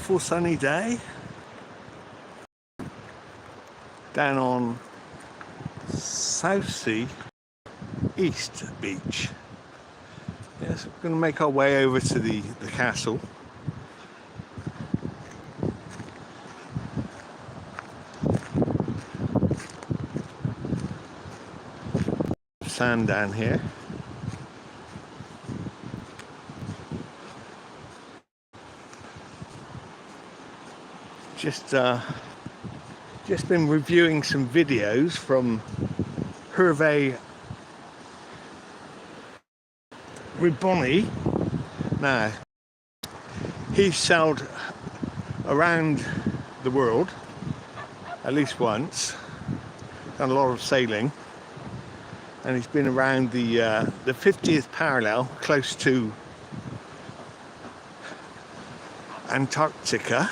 beautiful sunny day down on Southsea East Beach. Yes, we're going to make our way over to the castle. Sand down here. Just been reviewing some videos from Hervé Ribouni. Now, he's sailed around the world at least once, done a lot of sailing, and he's been around the 50th parallel, close to Antarctica.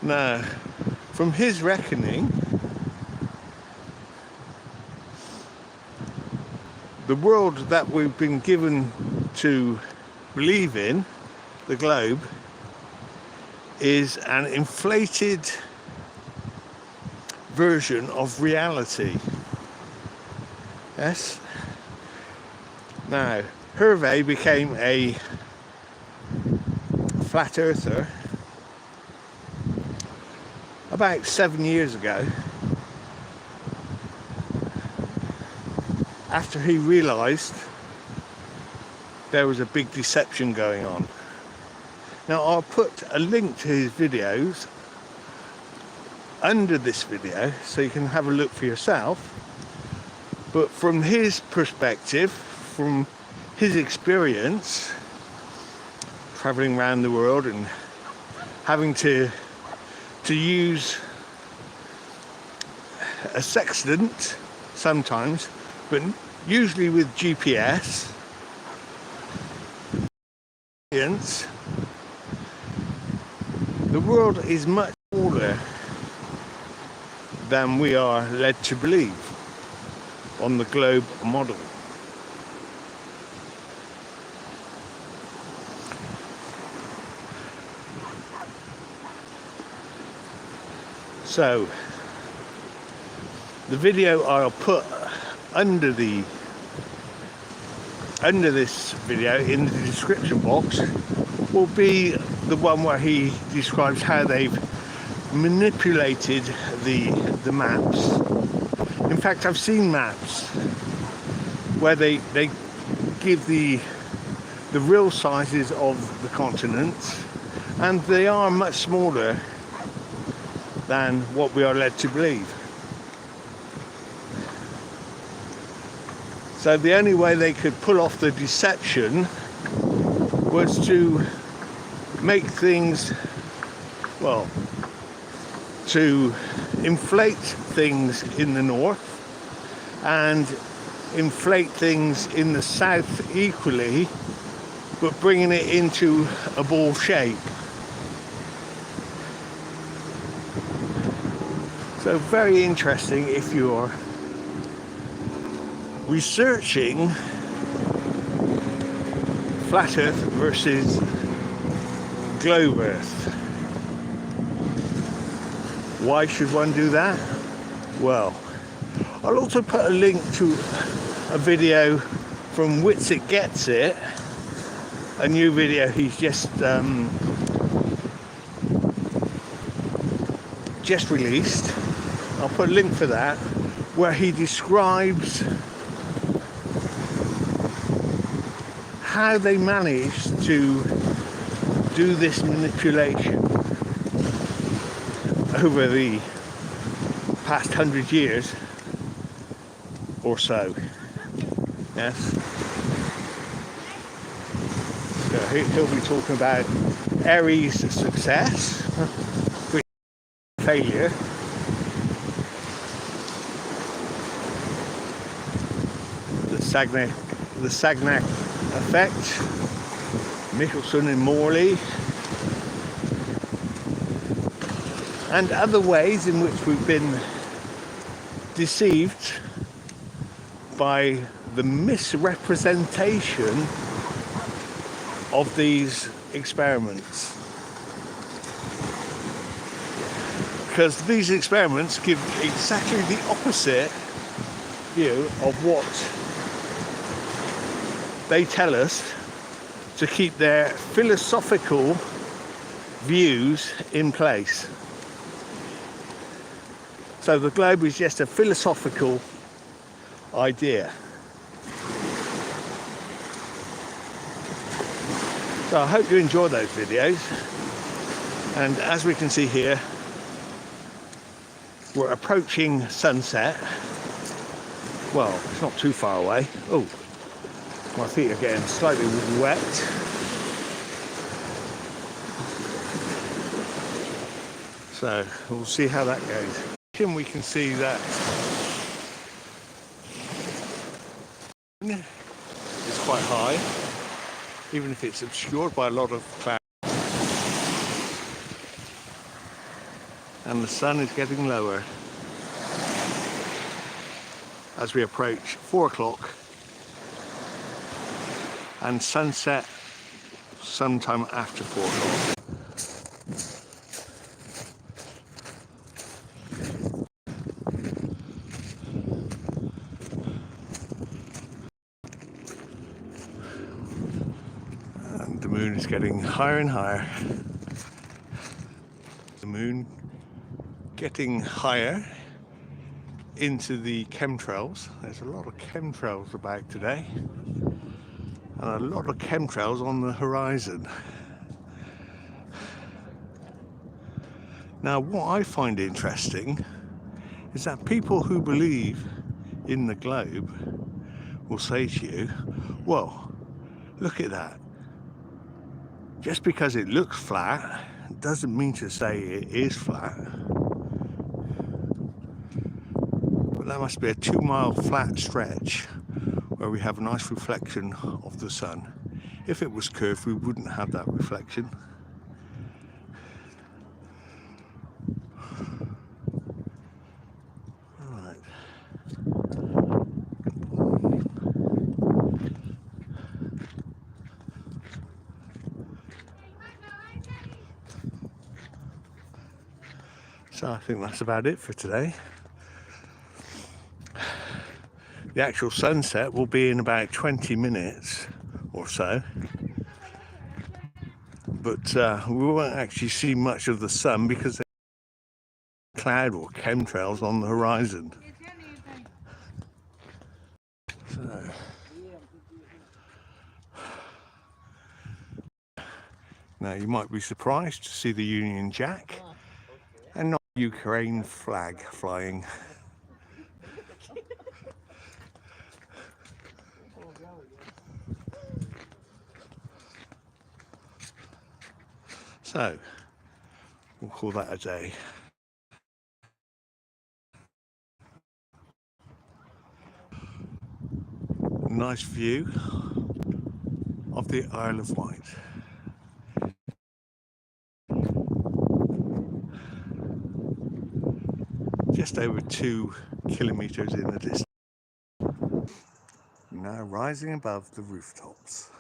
Now, from his reckoning, the world that we've been given to believe in, the globe, is an inflated version of reality. Yes? Now, Hervé became a flat earther about 7 years ago, after he realized there was a big deception going on. Now, I'll put a link to his videos under this video so you can have a look for yourself. But from his perspective, from his experience traveling around the world and having to use a sextant sometimes, but usually with GPS, the world is much smaller than we are led to believe on the globe model. So, the video I'll put under this video in the description box will be the one where he describes how they've manipulated the maps. In fact, I've seen maps where they give the real sizes of the continents, and they are much smaller than what we are led to believe. So the only way they could pull off the deception was to make things, well, to inflate things in the north and inflate things in the south equally, but bringing it into a ball shape. So very interesting if you're researching flat Earth versus globe Earth. Why should one do that? Well, I'll also put a link to a video from Witsit Gets It, a new video he's just released. I'll put a link for that, where he describes how they managed to do this manipulation over the past 100 years or so. Yes. So he'll be talking about Aries' success, which is failure. The Sagnac effect, Michelson and Morley, and other ways in which we've been deceived by the misrepresentation of these experiments. because these experiments give exactly the opposite view of what they tell us to keep their philosophical views in place. So the globe is just a philosophical idea. So I hope you enjoy those videos, and as we can see here, we're approaching sunset. Well, it's not too far away. Oh, my feet are getting slightly wet. So we'll see how that goes. And we can see that it's quite high, even if it's obscured by a lot of clouds. And the sun is getting lower as we approach 4 o'clock, and sunset sometime after 4 o'clock. And the moon is getting higher and higher. The moon getting higher into the chemtrails. There's a lot of chemtrails about today, and a lot of chemtrails on the horizon. Now, what I find interesting is that people who believe in the globe will say to you, well, look at that. Just because it looks flat doesn't mean to say it is flat. But that must be a 2-mile flat stretch where we have a nice reflection of the sun. If it was curved, we wouldn't have that reflection. Right. So I think that's about it for today. The actual sunset will be in about 20 minutes or so, but we won't actually see much of the sun because there's a cloud or chemtrails on the horizon. So, now you might be surprised to see the Union Jack and not the Ukraine flag flying. So we'll call that a day. Nice view of the Isle of Wight. Just over 2 kilometers in the distance. Now rising above the rooftops.